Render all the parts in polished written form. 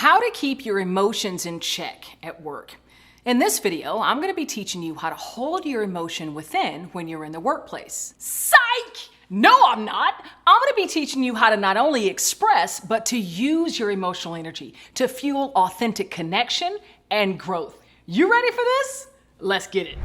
How to keep your emotions in check at work. In this video, I'm going to be teaching you how to hold your emotion within when you're in the workplace. Psych! No, I'm not. I'm going to be teaching you how to not only express, but to use your emotional energy to fuel authentic connection and growth. You ready for this? Let's get it.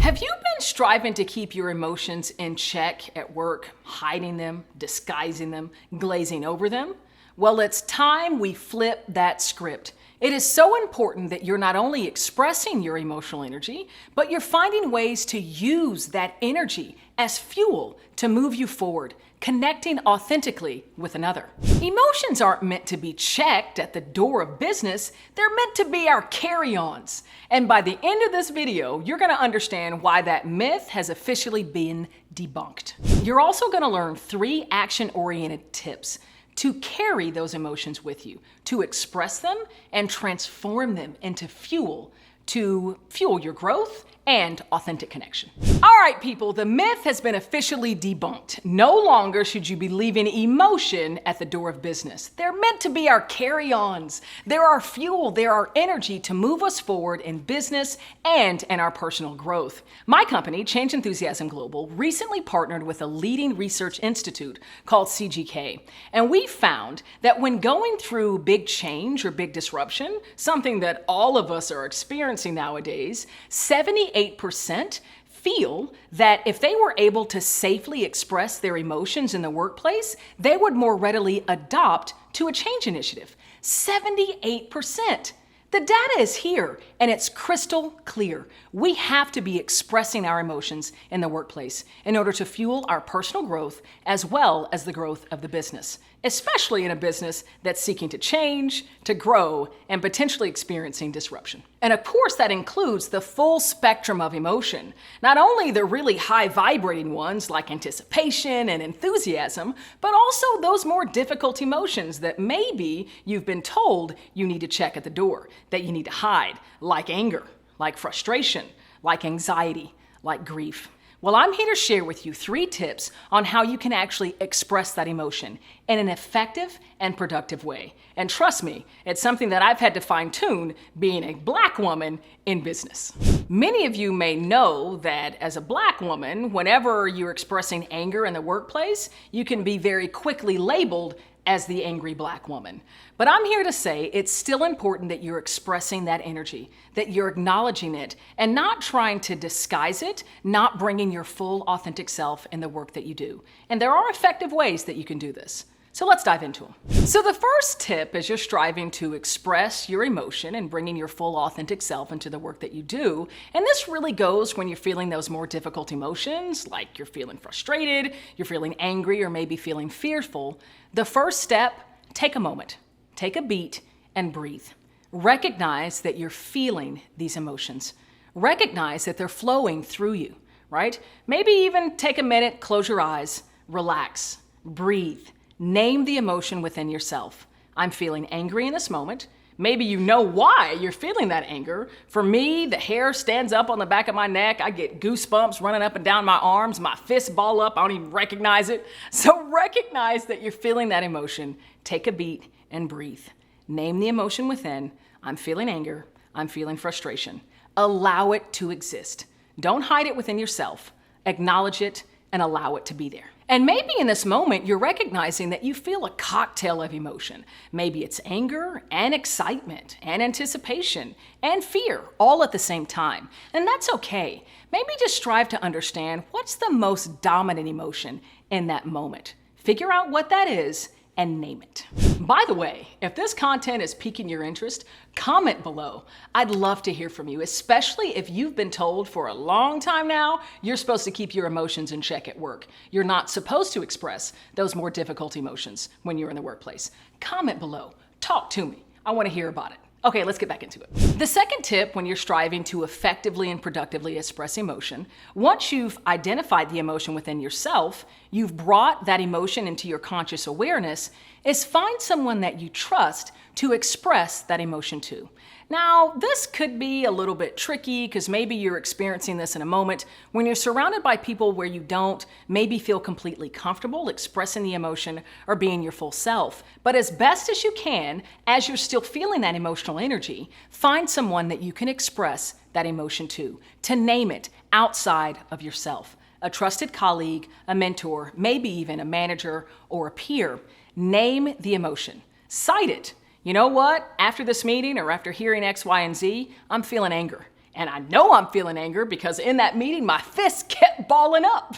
Have you been striving to keep your emotions in check at work, hiding them, disguising them, glazing over them? Well, it's time we flip that script. It is so important that you're not only expressing your emotional energy, but you're finding ways to use that energy as fuel to move you forward, connecting authentically with another. Emotions aren't meant to be checked at the door of business. They're meant to be our carry-ons. And by the end of this video, you're going to understand why that myth has officially been debunked. You're also going to learn 3 action-oriented tips to carry those emotions with you, to express them and transform them into fuel to fuel your growth and authentic connection. All right, people, the myth has been officially debunked. No longer should you be leaving emotion at the door of business. They're meant to be our carry-ons. They're our fuel, they're our energy to move us forward in business and in our personal growth. My company, Change Enthusiasm Global, recently partnered with a leading research institute called CGK. And we found that when going through big change or big disruption, something that all of us are experiencing nowadays, 78% feel that if they were able to safely express their emotions in the workplace, they would more readily adopt to a change initiative. 78%. The data is here and it's crystal clear. We have to be expressing our emotions in the workplace in order to fuel our personal growth as well as the growth of the business, especially in a business that's seeking to change, to grow, and potentially experiencing disruption. And of course, that includes the full spectrum of emotion, not only the really high vibrating ones like anticipation and enthusiasm, but also those more difficult emotions that maybe you've been told you need to check at the door, that you need to hide, like anger, like frustration, like anxiety, like grief. Well, I'm here to share with you 3 tips on how you can actually express that emotion in an effective and productive way. And trust me, it's something that I've had to fine-tune being a Black woman in business. Many of you may know that as a Black woman, whenever you're expressing anger in the workplace, you can be very quickly labeled as the angry Black woman. But I'm here to say it's still important that you're expressing that energy, that you're acknowledging it, and not trying to disguise it, not bringing your full authentic self in the work that you do. And there are effective ways that you can do this. So let's dive into them. So the first tip as you're striving to express your emotion and bringing your full authentic self into the work that you do, and this really goes when you're feeling those more difficult emotions, like you're feeling frustrated, you're feeling angry, or maybe feeling fearful. The first step, take a moment, take a beat, and breathe. Recognize that you're feeling these emotions. Recognize that they're flowing through you, right? Maybe even take a minute, close your eyes, relax, breathe. Name the emotion within yourself. I'm feeling angry in this moment. Maybe you know why you're feeling that anger. For me, the hair stands up on the back of my neck. I get goosebumps running up and down my arms. My fists ball up. I don't even recognize it. So recognize that you're feeling that emotion. Take a beat and breathe. Name the emotion within. I'm feeling anger. I'm feeling frustration. Allow it to exist. Don't hide it within yourself. Acknowledge it and allow it to be there. And maybe in this moment, you're recognizing that you feel a cocktail of emotion. Maybe it's anger and excitement and anticipation and fear all at the same time. And that's okay. Maybe just strive to understand what's the most dominant emotion in that moment. Figure out what that is and name it. By the way, if this content is piquing your interest, comment below. I'd love to hear from you, especially if you've been told for a long time now you're supposed to keep your emotions in check at work. You're not supposed to express those more difficult emotions when you're in the workplace. Comment below. Talk to me. I want to hear about it. Okay, let's get back into it. The second tip when you're striving to effectively and productively express emotion, once you've identified the emotion within yourself, you've brought that emotion into your conscious awareness, is find someone that you trust to express that emotion to. Now, this could be a little bit tricky because maybe you're experiencing this in a moment when you're surrounded by people where you don't maybe feel completely comfortable expressing the emotion or being your full self. But as best as you can, as you're still feeling that emotional energy, find someone that you can express that emotion to name it outside of yourself. A trusted colleague, a mentor, maybe even a manager or a peer. Name the emotion. Cite it. You know what? After this meeting or after hearing X, Y, and Z, I'm feeling anger. And I know I'm feeling anger because in that meeting, my fists kept balling up.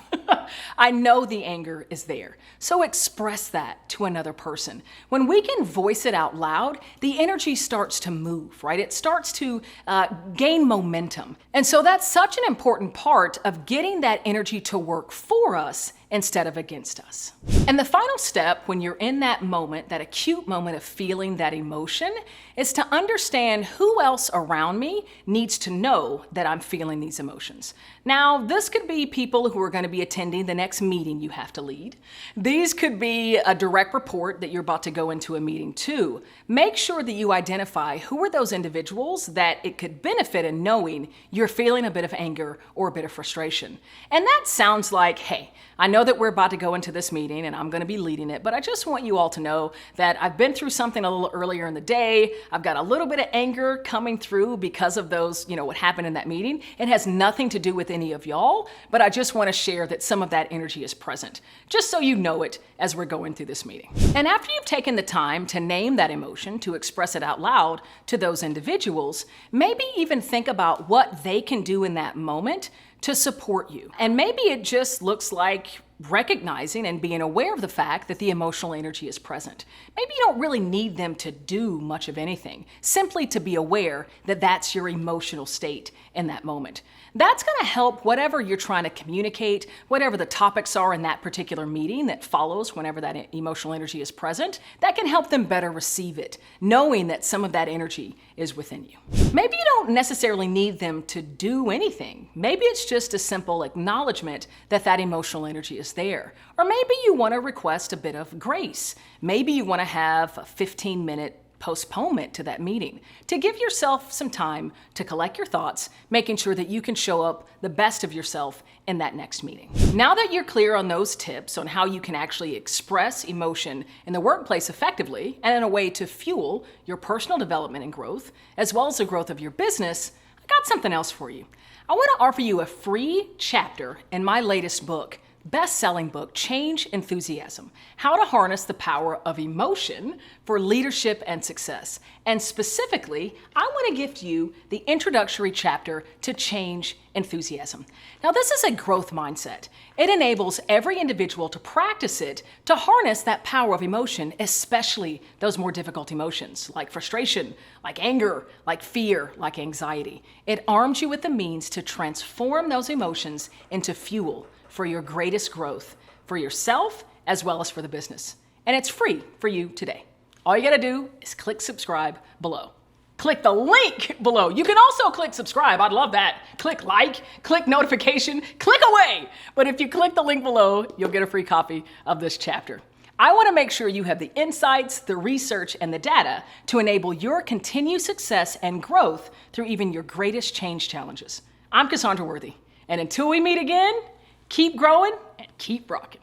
I know the anger is there. So express that to another person. When we can voice it out loud, the energy starts to move, right? It starts to gain momentum. And so that's such an important part of getting that energy to work for us instead of against us. And the final step when you're in that moment, that acute moment of feeling that emotion, is to understand who else around me needs to know that I'm feeling these emotions. Now, this could be people who are going to be attending the next meeting you have to lead. These could be a direct report that you're about to go into a meeting to. Make sure that you identify who are those individuals that it could benefit in knowing you're feeling a bit of anger or a bit of frustration. And that sounds like, hey, I know that we're about to go into this meeting and I'm going to be leading it, but I just want you all to know that I've been through something a little earlier in the day. I've got a little bit of anger coming through because of those, what happened in that meeting. It has nothing to do with any of y'all, but I just want to share that some of that energy is present, just so you know it as we're going through this meeting. And after you've taken the time to name that emotion, to express it out loud to those individuals, maybe even think about what they can do in that moment to support you. And maybe it just looks like recognizing and being aware of the fact that the emotional energy is present. Maybe you don't really need them to do much of anything, simply to be aware that that's your emotional state in that moment. That's going to help whatever you're trying to communicate, whatever the topics are in that particular meeting that follows whenever that emotional energy is present. That can help them better receive it, knowing that some of that energy is within you. Maybe you don't necessarily need them to do anything. Maybe it's just a simple acknowledgement that that emotional energy is there. Or maybe you want to request a bit of grace. Maybe you want to have a 15-minute postponement to that meeting to give yourself some time to collect your thoughts, making sure that you can show up the best of yourself in that next meeting. Now that you're clear on those tips on how you can actually express emotion in the workplace effectively and in a way to fuel your personal development and growth, as well as the growth of your business, I got something else for you. I want to offer you a free chapter in my latest book, best-selling book, Change Enthusiasm: How to Harness the Power of Emotion for Leadership and Success. And specifically, I want to gift you the introductory chapter to Change Enthusiasm. Now, this is a growth mindset. It enables every individual to practice it to harness that power of emotion, especially those more difficult emotions like frustration, like anger, like fear, like anxiety. It arms you with the means to transform those emotions into fuel for your greatest growth, for yourself as well as for the business. And it's free for you today. All you gotta do is click subscribe below. Click the link below. You can also click subscribe. I'd love that. Click like, click notification, click away. But if you click the link below, you'll get a free copy of this chapter. I want to make sure you have the insights, the research, and the data to enable your continued success and growth through even your greatest change challenges. I'm Cassandra Worthy, and until we meet again, keep growing and keep rocking.